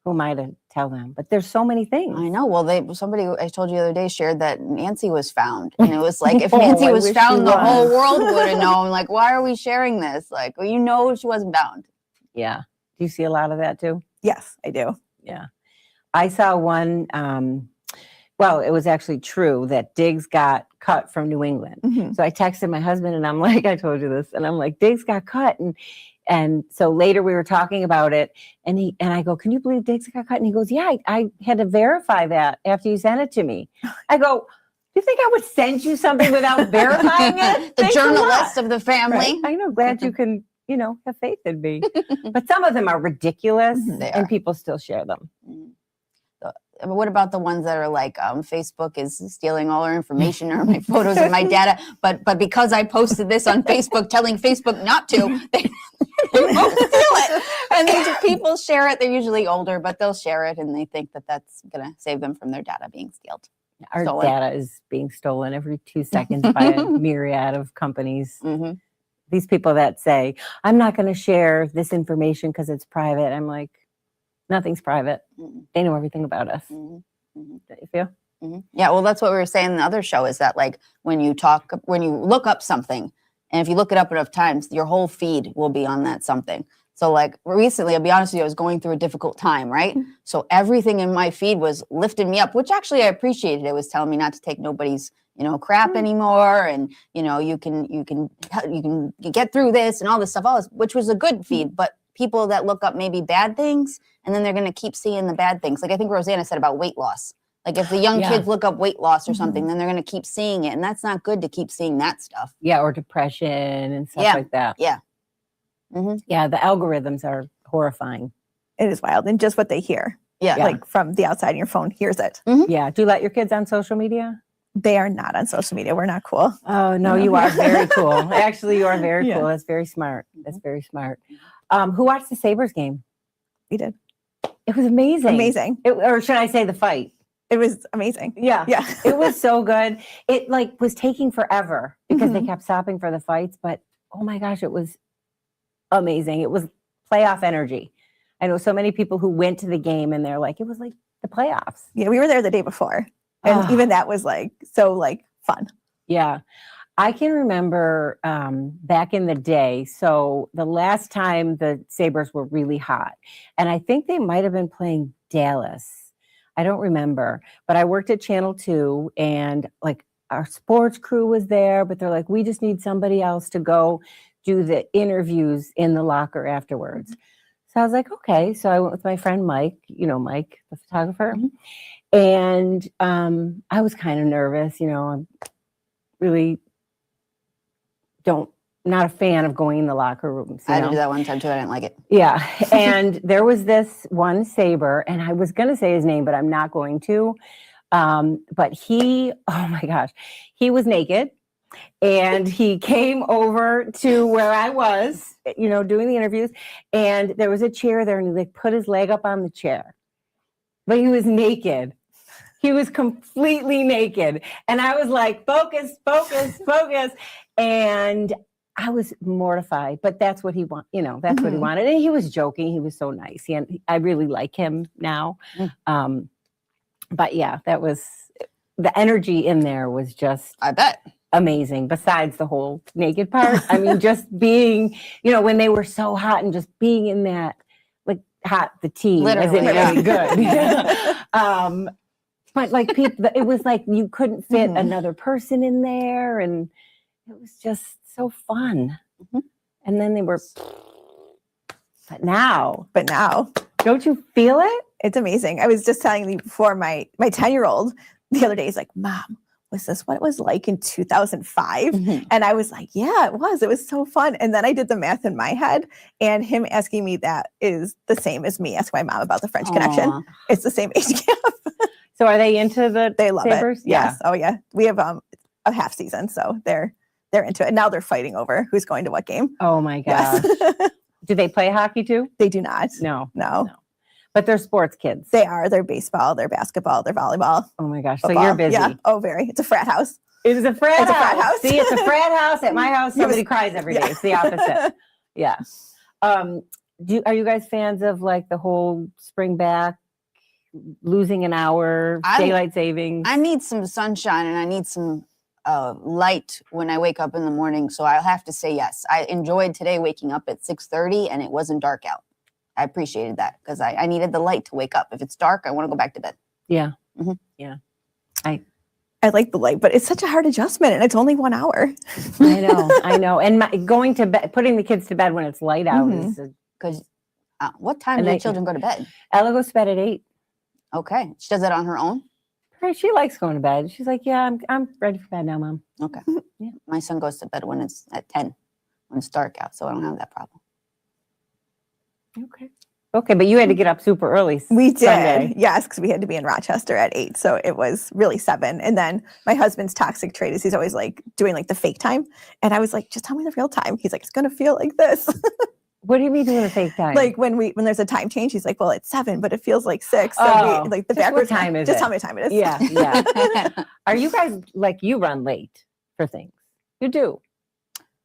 [SPEAKER 2] who am I to tell them? But there's so many things.
[SPEAKER 1] I know. Well, somebody I told you the other day shared that Nancy was found. And it was like, if Nancy was found, the whole world would have known. Like, why are we sharing this? Like, well, she wasn't found.
[SPEAKER 2] Yeah. Do you see a lot of that too?
[SPEAKER 3] Yes, I do.
[SPEAKER 2] Yeah. I saw one, well, it was actually true that Diggs got cut from New England.
[SPEAKER 3] Mhm.
[SPEAKER 2] So I texted my husband and I'm like, I told you this, and I'm like, Diggs got cut. And so later we were talking about it, and I go, can you believe Diggs got cut? And he goes, yeah, I had to verify that after you sent it to me. I go, do you think I would send you something without verifying it?
[SPEAKER 1] The
[SPEAKER 2] Thanks a lot.
[SPEAKER 1] journalist of the family.
[SPEAKER 2] Right. I know, glad you can, have faith in me. But some of them are ridiculous,
[SPEAKER 1] They
[SPEAKER 2] and
[SPEAKER 1] are.
[SPEAKER 2] people still share them.
[SPEAKER 1] What about the ones that are like Facebook is stealing all our information or my photos and my data, but because I posted this on Facebook telling Facebook not to, they won't steal it. And these people share it. They're usually older, but they'll share it and they think that that's going to save them from their data being stolen.
[SPEAKER 2] Our
[SPEAKER 1] Stolen.
[SPEAKER 2] data is being stolen every 2 seconds by a myriad of companies.
[SPEAKER 1] Mm-hmm.
[SPEAKER 2] These people that say, I'm not going to share this information because it's private. I'm like, nothing's private.
[SPEAKER 1] Mm-hmm.
[SPEAKER 2] They know everything about us.
[SPEAKER 1] Mm-hmm. Mm-hmm.
[SPEAKER 2] Don't you feel?
[SPEAKER 1] Mm-hmm. Yeah, well, that's what we were saying in the other show is that like when you look up something, and if you look it up enough times, your whole feed will be on that something. So like recently, I'll be honest with you, I was going through a difficult time, right?
[SPEAKER 3] Mm-hmm.
[SPEAKER 1] So everything in my feed was lifting me up, which actually I appreciated. It was telling me not to take nobody's, crap
[SPEAKER 3] Mm-hmm.
[SPEAKER 1] anymore. And, you can get through this and all this stuff, which was a good feed. But people that look up maybe bad things, and then they're going to keep seeing the bad things. Like I think Rosanna said about weight loss. Like if the young
[SPEAKER 2] Yeah.
[SPEAKER 1] kids look up weight loss or
[SPEAKER 3] Mhm.
[SPEAKER 1] something, then they're going to keep seeing it. And that's not good to keep seeing that stuff.
[SPEAKER 2] Yeah, or depression and stuff
[SPEAKER 1] Yeah.
[SPEAKER 2] like that.
[SPEAKER 1] Yeah. Mm-hmm.
[SPEAKER 2] Yeah, the algorithms are horrifying.
[SPEAKER 3] It is wild. And just what they hear,
[SPEAKER 1] Yeah.
[SPEAKER 3] like from the outside in your phone, hears it.
[SPEAKER 2] Yeah. Do you let your kids on social media?
[SPEAKER 3] They are not on social media. We're not cool.
[SPEAKER 2] Oh, no, you are very cool. Actually, you are very
[SPEAKER 3] Yeah.
[SPEAKER 2] cool. That's very smart. That's very smart. Who watched the Sabres game?
[SPEAKER 3] We did.
[SPEAKER 2] It was amazing.
[SPEAKER 3] Amazing.
[SPEAKER 2] Or should I say the fight?
[SPEAKER 3] It was amazing.
[SPEAKER 2] Yeah.
[SPEAKER 3] Yeah.
[SPEAKER 2] It was so good. It was taking forever because they
[SPEAKER 3] Mhm.
[SPEAKER 2] kept stopping for the fights, but oh my gosh, it was amazing. It was playoff energy. I know so many people who went to the game and they're like, it was like the playoffs.
[SPEAKER 3] Yeah, we were there the day before. And
[SPEAKER 2] Ah.
[SPEAKER 3] even that was so fun.
[SPEAKER 2] Yeah. I can remember back in the day. So the last time the Sabres were really hot, and I think they might have been playing Dallas. I don't remember, but I worked at Channel 2 and like our sports crew was there, but they're like, we just need somebody else to go do the interviews in the locker afterwards. So I was like, okay. So I went with my friend Mike, Mike, the photographer.
[SPEAKER 1] Mm-hmm.
[SPEAKER 2] And I was kind of nervous, I'm really not a fan of going in the locker rooms.
[SPEAKER 1] I had to do that one time too. I didn't like it.
[SPEAKER 2] Yeah. And there was this one Sabre, and I was going to say his name, but I'm not going to. But he, oh my gosh, he was naked. And he came over to where I was, doing the interviews. And there was a chair there, and he put his leg up on the chair. But he was naked. He was completely naked. And I was like, focus, focus, focus. And I was mortified, but that's what he what he wanted. And he was joking. He was so nice. I really like him now. But yeah, that was, the energy in there was just,
[SPEAKER 1] I bet,
[SPEAKER 2] amazing. Besides the whole naked part. I mean, just being, when they were so hot and just being in that, hot, the team,
[SPEAKER 1] literally,
[SPEAKER 2] as in really good. But people, it was like you couldn't fit another person in there, and it was just so fun.
[SPEAKER 1] Mm-hmm.
[SPEAKER 2] And then they were, but now, don't you feel it?
[SPEAKER 3] It's amazing. I was just telling you before, my 10-year-old the other day is like, Mom, was this what it was like in 2005?
[SPEAKER 1] Mm-hmm.
[SPEAKER 3] And I was like, yeah, it was. It was so fun. And then I did the math in my head, and him asking me that is the same as me asking my mom about the French Connection. It's the same age gap.
[SPEAKER 2] So are they into
[SPEAKER 3] They love
[SPEAKER 2] Sabres?
[SPEAKER 3] it. Yes. Oh yeah. We have a half season, so they're into it. Now they're fighting over who's going to what game.
[SPEAKER 2] Oh my gosh.
[SPEAKER 3] Yes.
[SPEAKER 2] Do they play hockey too?
[SPEAKER 3] They do not.
[SPEAKER 2] No.
[SPEAKER 3] No.
[SPEAKER 2] But they're sports kids.
[SPEAKER 3] They are. They're baseball, they're basketball, they're volleyball.
[SPEAKER 2] Oh my gosh.
[SPEAKER 3] Football.
[SPEAKER 2] So you're busy.
[SPEAKER 3] Yeah. Oh, very. It's a frat house.
[SPEAKER 2] It is a frat
[SPEAKER 3] It's a
[SPEAKER 2] house.
[SPEAKER 3] frat house.
[SPEAKER 2] See, it's a frat house. At my house,
[SPEAKER 3] He was-
[SPEAKER 2] somebody cries every day.
[SPEAKER 3] Yeah.
[SPEAKER 2] It's the opposite. Yeah. Are you guys fans of the whole spring back, losing an hour, daylight savings?
[SPEAKER 1] I need some sunshine and I need some light when I wake up in the morning. So I'll have to say yes. I enjoyed today waking up at 6:30 and it wasn't dark out. I appreciated that because I needed the light to wake up. If it's dark, I want to go back to bed.
[SPEAKER 2] Yeah.
[SPEAKER 1] Mhm.
[SPEAKER 2] Yeah.
[SPEAKER 3] I like the light, but it's such a hard adjustment, and it's only 1 hour.
[SPEAKER 2] I know. And going to bed, putting the kids to bed when it's light out is.
[SPEAKER 1] Because what time
[SPEAKER 2] And
[SPEAKER 1] do your
[SPEAKER 2] they-
[SPEAKER 1] children go to bed?
[SPEAKER 2] Ella goes to bed at 8.
[SPEAKER 1] Okay. She does that on her own?
[SPEAKER 2] Right, she likes going to bed. She's like, yeah, I'm ready for bed now, Mom.
[SPEAKER 1] Okay.
[SPEAKER 2] Yeah.
[SPEAKER 1] My son goes to bed when it's at 10, when it's dark out, so I don't have that problem.
[SPEAKER 2] Okay, but you had to get up super early.
[SPEAKER 3] We did,
[SPEAKER 2] Sunday.
[SPEAKER 3] yes, because we had to be in Rochester at 8, so it was really 7. And then my husband's toxic trait is he's always like doing like the fake time, and I was like, just tell me the real time. He's like, it's gonna feel like this.
[SPEAKER 2] What do you mean doing a fake time?
[SPEAKER 3] Like when there's a time change, he's like, well, it's 7, but it feels like 6. So
[SPEAKER 2] Oh,
[SPEAKER 3] we, like the
[SPEAKER 2] just what
[SPEAKER 3] backwards
[SPEAKER 2] time is
[SPEAKER 3] just
[SPEAKER 2] it?
[SPEAKER 3] tell me what time it is.
[SPEAKER 2] Yeah, yeah. Are you guys like you run late for things? You do.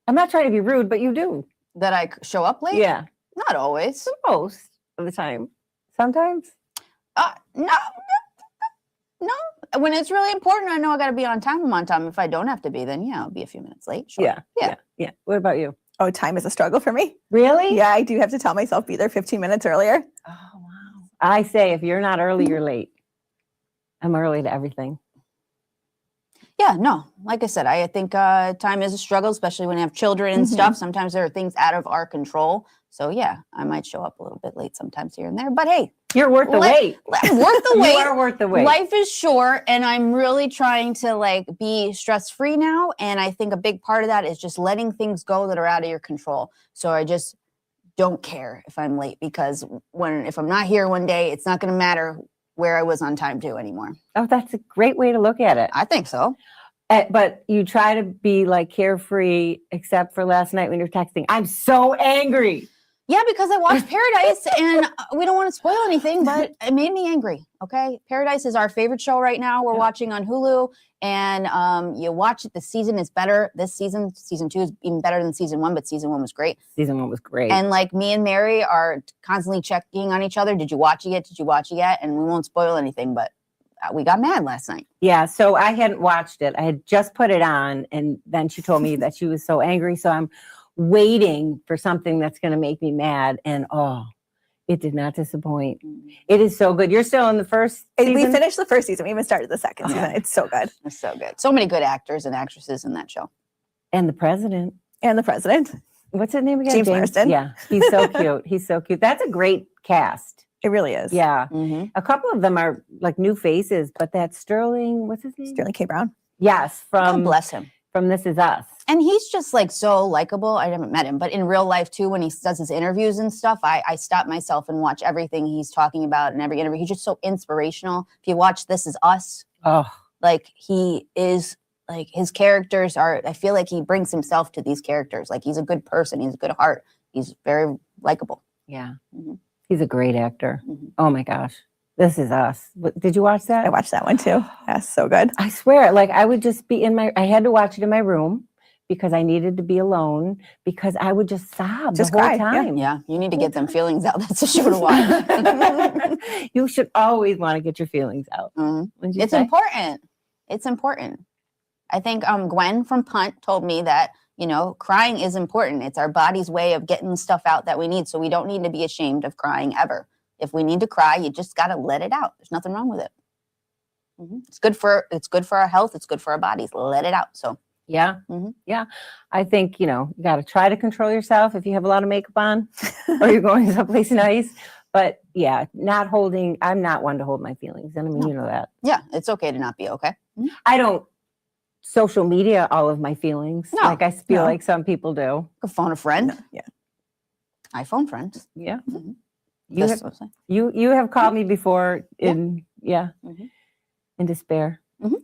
[SPEAKER 2] I'm not trying to be rude, but you do.
[SPEAKER 1] That I show up late?
[SPEAKER 2] Yeah,
[SPEAKER 1] Not always.
[SPEAKER 2] most of the time. Sometimes.
[SPEAKER 1] No. When it's really important, I know I got to be on time. I'm on time. If I don't have to be, then yeah, I'll be a few minutes late. Sure.
[SPEAKER 2] Yeah. What about you?
[SPEAKER 3] Oh, time is a struggle for me.
[SPEAKER 2] Really?
[SPEAKER 3] Yeah, I do have to tell myself be there 15 minutes earlier.
[SPEAKER 2] Oh wow. I say if you're not early, you're late. I'm early to everything.
[SPEAKER 1] Yeah, no. Like I said, I think time is a struggle, especially when you have children and stuff. Sometimes there are things out of our control. So yeah, I might show up a little bit late sometimes here and there. But hey,
[SPEAKER 2] You're worth the wait.
[SPEAKER 1] worth the wait.
[SPEAKER 2] You are worth the wait.
[SPEAKER 1] Life is short, and I'm really trying to like be stress free now. And I think a big part of that is just letting things go that are out of your control. So I just don't care if I'm late, because if I'm not here one day, it's not going to matter where I was on time to anymore.
[SPEAKER 2] Oh, that's a great way to look at it.
[SPEAKER 1] I think so.
[SPEAKER 2] But you try to be like carefree, except for last night when you're texting. I'm so angry.
[SPEAKER 1] Yeah, because I watched Paradise, and we don't want to spoil anything, but it made me angry. Okay, Paradise is our favorite show right now. We're watching on Hulu, and you watch it. The season is better this season. Season 2 is even better than season 1, but season 1 was great.
[SPEAKER 2] Season 1 was great.
[SPEAKER 1] And like me and Mary are constantly checking on each other. Did you watch it yet? Did you watch it yet? And we won't spoil anything, but we got mad last night.
[SPEAKER 2] Yeah, so I hadn't watched it. I had just put it on, and then she told me that she was so angry. So I'm waiting for something that's going to make me mad. And it did not disappoint. It is so good. You're still in the first season?
[SPEAKER 3] We finished the first season. We even started the second season. It's so good.
[SPEAKER 1] It's so good. So many good actors and actresses in that show.
[SPEAKER 2] And the president.
[SPEAKER 3] And the president.
[SPEAKER 2] What's his name again?
[SPEAKER 3] James Marsden.
[SPEAKER 2] Yeah, he's so cute. He's so cute. That's a great cast.
[SPEAKER 3] It really is.
[SPEAKER 2] Yeah.
[SPEAKER 1] Mm-hmm.
[SPEAKER 2] A couple of them are like new faces, but that Sterling, what's his name?
[SPEAKER 3] Sterling K. Brown.
[SPEAKER 2] Yes,
[SPEAKER 1] God bless him.
[SPEAKER 2] from This Is Us.
[SPEAKER 1] And he's just like so likable. I haven't met him, but in real life too, when he does his interviews and stuff, I stop myself and watch everything he's talking about in every interview. He's just so inspirational. If you watch This Is Us, like he is like his characters are, I feel like he brings himself to these characters. Like he's a good person. He's a good heart. He's very likable.
[SPEAKER 2] Yeah.
[SPEAKER 1] Mhm.
[SPEAKER 2] He's a great actor.
[SPEAKER 1] Mhm.
[SPEAKER 2] Oh my gosh. This Is Us. Did you watch that?
[SPEAKER 3] I watched that one too. That's so good.
[SPEAKER 2] I swear, like I would just be I had to watch it in my room because I needed to be alone because I would just sob
[SPEAKER 3] Just
[SPEAKER 2] the whole
[SPEAKER 3] cry, yeah.
[SPEAKER 2] time.
[SPEAKER 1] Yeah, you need to get them feelings out. That's a show to watch.
[SPEAKER 2] You should always want to get your feelings out.
[SPEAKER 1] Mhm.
[SPEAKER 2] Wouldn't you
[SPEAKER 1] It's
[SPEAKER 2] say?
[SPEAKER 1] important. It's important. I think Gwen from Punt told me that, crying is important. It's our body's way of getting stuff out that we need. So we don't need to be ashamed of crying ever. If we need to cry, you just got to let it out. There's nothing wrong with it. Mhm. It's good for our health. It's good for our bodies. Let it out. So
[SPEAKER 2] Yeah.
[SPEAKER 1] Mhm.
[SPEAKER 2] Yeah. I think, you got to try to control yourself if you have a lot of makeup on or you're going someplace nice. But yeah, I'm not one to hold my feelings. And I mean,
[SPEAKER 1] No.
[SPEAKER 2] you know that.
[SPEAKER 1] yeah, it's okay to not be okay.
[SPEAKER 2] I don't social media all of my feelings.
[SPEAKER 1] No,
[SPEAKER 2] like I feel
[SPEAKER 3] no.
[SPEAKER 2] like some people do.
[SPEAKER 1] You can phone a friend.
[SPEAKER 3] Yeah.
[SPEAKER 1] I phone friends.
[SPEAKER 2] Yeah.
[SPEAKER 1] Mhm.
[SPEAKER 2] You
[SPEAKER 1] That's
[SPEAKER 2] have,
[SPEAKER 1] what I'm saying.
[SPEAKER 2] you have called me before
[SPEAKER 1] Yeah.
[SPEAKER 2] in
[SPEAKER 1] Mhm.
[SPEAKER 2] in despair.
[SPEAKER 1] Mhm.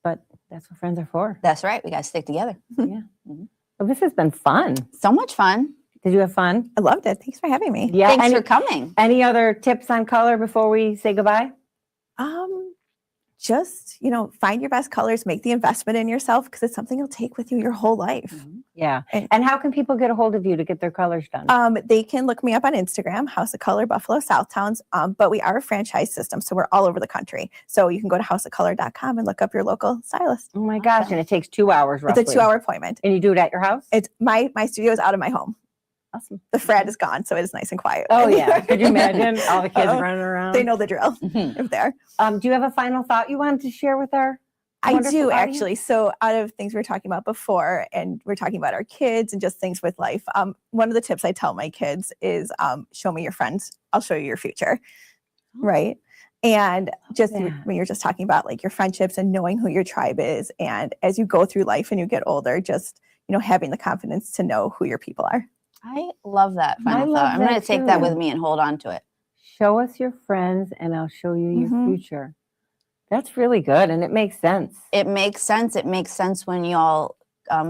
[SPEAKER 2] But that's what friends are for.
[SPEAKER 1] That's right. We got to stick together.
[SPEAKER 2] Well, this has been fun.
[SPEAKER 1] So much fun.
[SPEAKER 2] Did you have fun?
[SPEAKER 3] I loved it. Thanks for having me.
[SPEAKER 2] Yeah.
[SPEAKER 1] Thanks for coming.
[SPEAKER 2] Any other tips on color before we say goodbye?
[SPEAKER 3] Just, find your best colors, make the investment in yourself because it's something you'll take with you your whole life.
[SPEAKER 1] Mhm.
[SPEAKER 2] Yeah.
[SPEAKER 3] And-
[SPEAKER 2] And how can people get a hold of you to get their colors done?
[SPEAKER 3] They can look me up on Instagram, House of Color Buffalo Southtowns. But we are a franchise system, so we're all over the country. So you can go to houseofcolor.com and look up your local stylist.
[SPEAKER 2] Oh my gosh.
[SPEAKER 1] awesome.
[SPEAKER 2] And it takes 2 hours roughly.
[SPEAKER 3] It's a 2-hour appointment.
[SPEAKER 2] And you do it at your house?
[SPEAKER 3] It's my studio is out of my home.
[SPEAKER 2] Awesome.
[SPEAKER 3] The frat is gone, so it is nice and quiet.
[SPEAKER 2] Oh yeah. Could you imagine all the kids
[SPEAKER 3] Uh-oh.
[SPEAKER 2] running around?
[SPEAKER 3] They know the drill
[SPEAKER 1] Mhm.
[SPEAKER 3] if they're.
[SPEAKER 2] Do you have a final thought you wanted to share with our
[SPEAKER 3] I
[SPEAKER 2] wonderful
[SPEAKER 3] do
[SPEAKER 2] audience?
[SPEAKER 3] actually. So out of things we were talking about before, and we're talking about our kids and just things with life, one of the tips I tell my kids is show me your friends. I'll show you your future. Right. And just
[SPEAKER 2] Yeah.
[SPEAKER 3] when you're just talking about like your friendships and knowing who your tribe is. And as you go through life and you get older, just, having the confidence to know who your people are.
[SPEAKER 1] I love that
[SPEAKER 2] I
[SPEAKER 1] final
[SPEAKER 2] love
[SPEAKER 1] thought. I'm going
[SPEAKER 2] that
[SPEAKER 1] to take that
[SPEAKER 2] too.
[SPEAKER 1] with me and hold on to it.
[SPEAKER 2] Show us your friends and I'll show you your
[SPEAKER 3] Mhm.
[SPEAKER 2] future. That's really good. And it makes sense.
[SPEAKER 1] It makes sense. It makes sense when y'all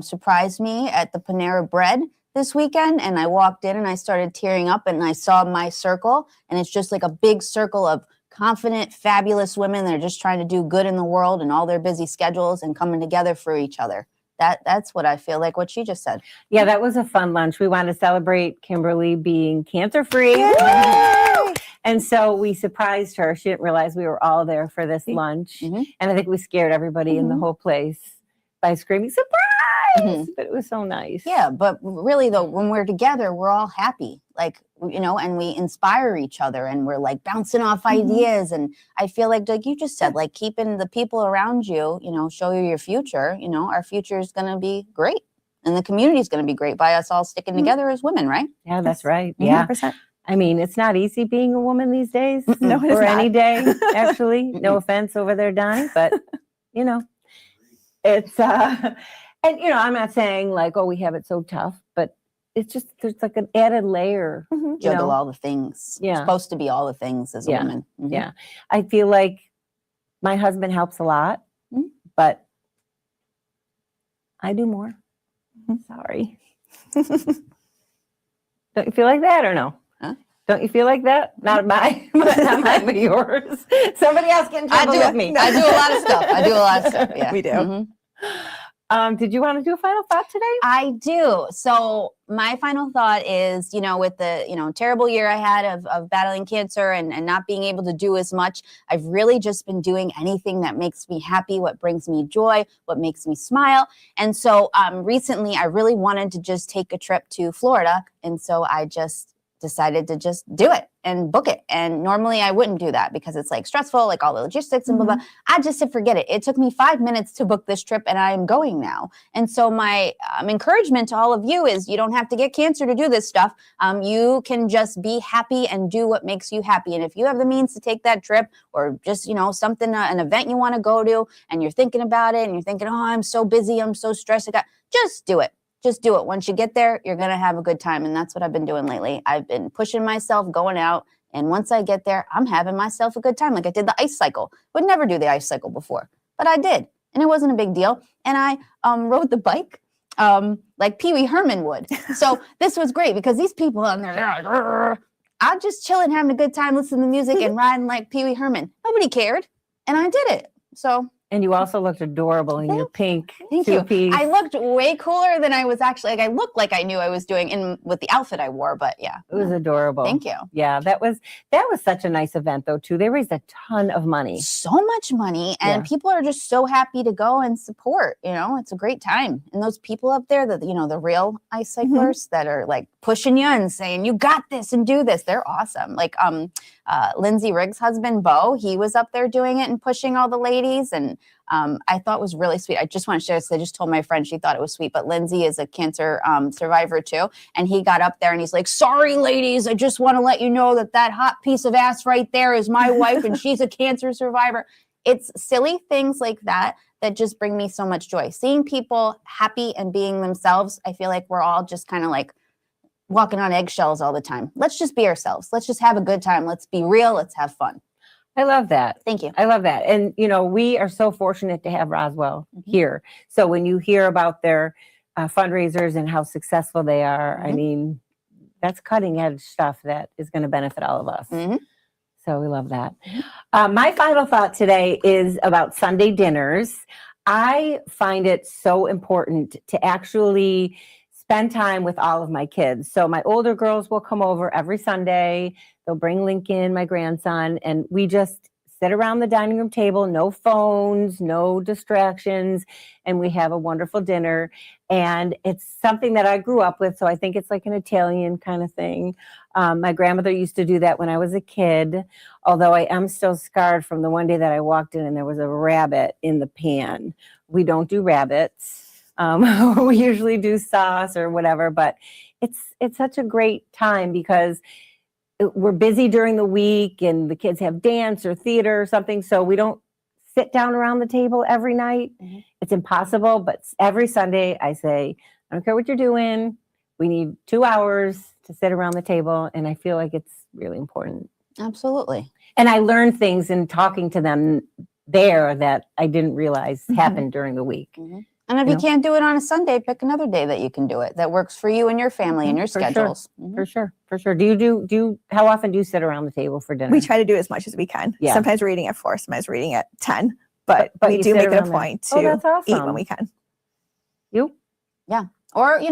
[SPEAKER 1] surprised me at the Panera Bread this weekend, and I walked in and I started tearing up, and I saw my circle, and it's just like a big circle of confident, fabulous women that are just trying to do good in the world and all their busy schedules and coming together for each other. That's what I feel like what she just said.
[SPEAKER 2] Yeah, that was a fun lunch. We wanted to celebrate Kimberly being cancer-free.
[SPEAKER 3] Yay!
[SPEAKER 2] And so we surprised her. She didn't realize we were all there for this lunch.
[SPEAKER 1] Mhm.
[SPEAKER 2] And I think we scared everybody in the
[SPEAKER 3] Mhm.
[SPEAKER 2] whole place by screaming, surprise!
[SPEAKER 1] Mhm.
[SPEAKER 2] But it was so nice.
[SPEAKER 1] Yeah, but really though, when we're together, we're all happy, like, and we inspire each other, and we're like bouncing off ideas. And I feel like you just said, like keeping the people around you, show you your future. Our future is going to be great, and the community is going to be great by us all sticking together as women, right?
[SPEAKER 2] Yeah, that's right.
[SPEAKER 1] Mhm.
[SPEAKER 2] Yeah.
[SPEAKER 3] 100%.
[SPEAKER 2] I mean, it's not easy being a woman these days.
[SPEAKER 3] No, it is
[SPEAKER 2] or any
[SPEAKER 3] not.
[SPEAKER 2] day, actually. No offense over there, Donnie, but it's and I'm not saying like, oh, we have it so tough, but it's just there's like an added layer.
[SPEAKER 3] Mhm.
[SPEAKER 1] Juggle all the things.
[SPEAKER 2] Yeah.
[SPEAKER 1] You're supposed to be all the things as a
[SPEAKER 2] Yeah.
[SPEAKER 1] woman. Mhm.
[SPEAKER 2] Yeah. I feel like my husband helps a lot,
[SPEAKER 1] Mhm.
[SPEAKER 2] but I do more.
[SPEAKER 3] Mhm.
[SPEAKER 2] Sorry. Don't you feel like that or no?
[SPEAKER 1] Huh?
[SPEAKER 2] Don't you feel like that? Not mine, not mine, but yours. Somebody else get in trouble with me.
[SPEAKER 1] I do a lot of stuff. I do a lot of stuff. Yeah,
[SPEAKER 3] We do.
[SPEAKER 1] Mhm.
[SPEAKER 2] Did you want to do a final thought today?
[SPEAKER 1] I do. So my final thought is, with the, terrible year I had of battling cancer and not being able to do as much, I've really just been doing anything that makes me happy, what brings me joy, what makes me smile. And so recently I really wanted to just take a trip to Florida. And so I just decided to just do it and book it. And normally I wouldn't do that because it's like stressful, like all the logistics and blah, blah. I just said, forget it. It took me 5 minutes to book this trip and I am going now. And so my encouragement to all of you is you don't have to get cancer to do this stuff. You can just be happy and do what makes you happy. And if you have the means to take that trip or just, something, an event you want to go to and you're thinking about it and you're thinking, oh, I'm so busy, I'm so stressed. Just do it. Just do it. Once you get there, you're going to have a good time. And that's what I've been doing lately. I've been pushing myself, going out. And once I get there, I'm having myself a good time. Like I did the ice cycle. Would never do the ice cycle before, but I did. And it wasn't a big deal. And I rode the bike like Pee Wee Herman would. So this was great because these people on there, they're like, "Rrr." I'm just chilling, having a good time, listening to music and riding like Pee Wee Herman. Nobody cared. And I did it. So
[SPEAKER 2] And you also looked adorable in your pink
[SPEAKER 1] Thank you.
[SPEAKER 2] two-piece.
[SPEAKER 1] I looked way cooler than I was actually. Like I looked like I knew I was doing with the outfit I wore, but yeah.
[SPEAKER 2] It was adorable.
[SPEAKER 1] Thank you.
[SPEAKER 2] Yeah, that was such a nice event though too. They raised a ton of money.
[SPEAKER 1] So much money, and people are just so happy to go and support. It's a great time. And those people up there, that the real ice cyclers that are like pushing you and saying you got this and do this, they're awesome. Like Lindsay Riggs' husband Bo, he was up there doing it and pushing all the ladies, and I thought it was really sweet. I just want to share this. I just told my friend she thought it was sweet, but Lindsay is a cancer survivor too. And he got up there and he's like, sorry, ladies, I just want to let you know that hot piece of ass right there is my wife and she's a cancer survivor. It's silly things like that just bring me so much joy. Seeing people happy and being themselves, I feel like we're all just kind of like walking on eggshells all the time. Let's just be ourselves. Let's just have a good time. Let's be real. Let's have fun.
[SPEAKER 2] I love that.
[SPEAKER 1] Thank you.
[SPEAKER 2] I love that. And, we are so fortunate to have Roswell here. So when you hear about their fundraisers and how successful they are, I mean, that's cutting edge stuff that is going to benefit all of us. So we love that. My final thought today is about Sunday dinners. I find it so important to actually spend time with all of my kids. So my older girls will come over every Sunday. They'll bring Lincoln, my grandson, and we just sit around the dining room table, no phones, no distractions, and we have a wonderful dinner. And it's something that I grew up with, so I think it's like an Italian kind of thing. My grandmother used to do that when I was a kid, although I am still scarred from the one day that I walked in and there was a rabbit in the pan. We don't do rabbits. We usually do sauce or whatever, but it's such a great time because we're busy during the week and the kids have dance or theater or something, so we don't sit down around the table every night. Mm-hmm. It's impossible, but every Sunday I say, I don't care what you're doing, we need 2 hours to sit around the table, and I feel like it's really important.
[SPEAKER 1] Absolutely.
[SPEAKER 2] And I learn things in talking to them there that I didn't realize happened during the week.
[SPEAKER 1] Mm-hmm. And if you can't do it on a Sunday, pick another day that you can do it that works for you and your family and your schedules.
[SPEAKER 2] Sure. For sure. How often do you sit around the table for dinner?
[SPEAKER 3] We try to do as much as we can.
[SPEAKER 2] Yeah.
[SPEAKER 3] Sometimes we're eating at 4, sometimes we're eating at 10, but we do make it a point to eat when we can.
[SPEAKER 2] You?
[SPEAKER 1] Yeah. Or,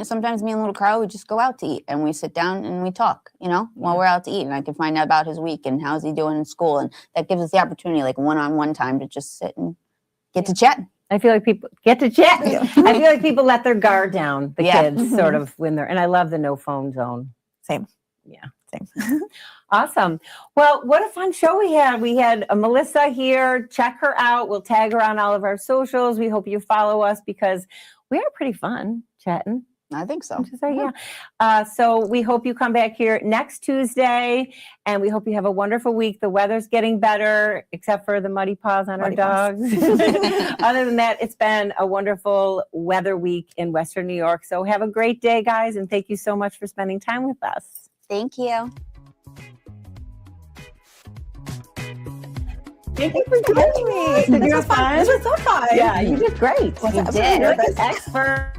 [SPEAKER 1] sometimes me and little Carl, we just go out to eat and we sit down and we talk, while we're out to eat, and I can find out about his week and how's he doing in school. And that gives us the opportunity, like one-on-one time to just sit and get to chat.
[SPEAKER 2] I feel like people get to chat. I feel like people let their guard down, the kids, sort of, when they're, and I love the no phone zone.
[SPEAKER 3] Same.
[SPEAKER 2] Yeah. Same. Awesome. Well, what a fun show we had. We had Melissa here. Check her out. We'll tag her on all of our socials. We hope you follow us because we are pretty fun chatting.
[SPEAKER 1] I think so.
[SPEAKER 2] Yeah. So we hope you come back here next Tuesday, and we hope you have a wonderful week. The weather's getting better, except for the muddy paws on our dogs. Other than that, it's been a wonderful weather week in Western New York. So have a great day, guys, and thank you so much for spending time with us.
[SPEAKER 1] Thank you.
[SPEAKER 3] Thank you for joining me.
[SPEAKER 2] This was fun.
[SPEAKER 3] This was so fun.
[SPEAKER 2] Yeah, you did great.
[SPEAKER 1] You did.
[SPEAKER 2] You're like an expert.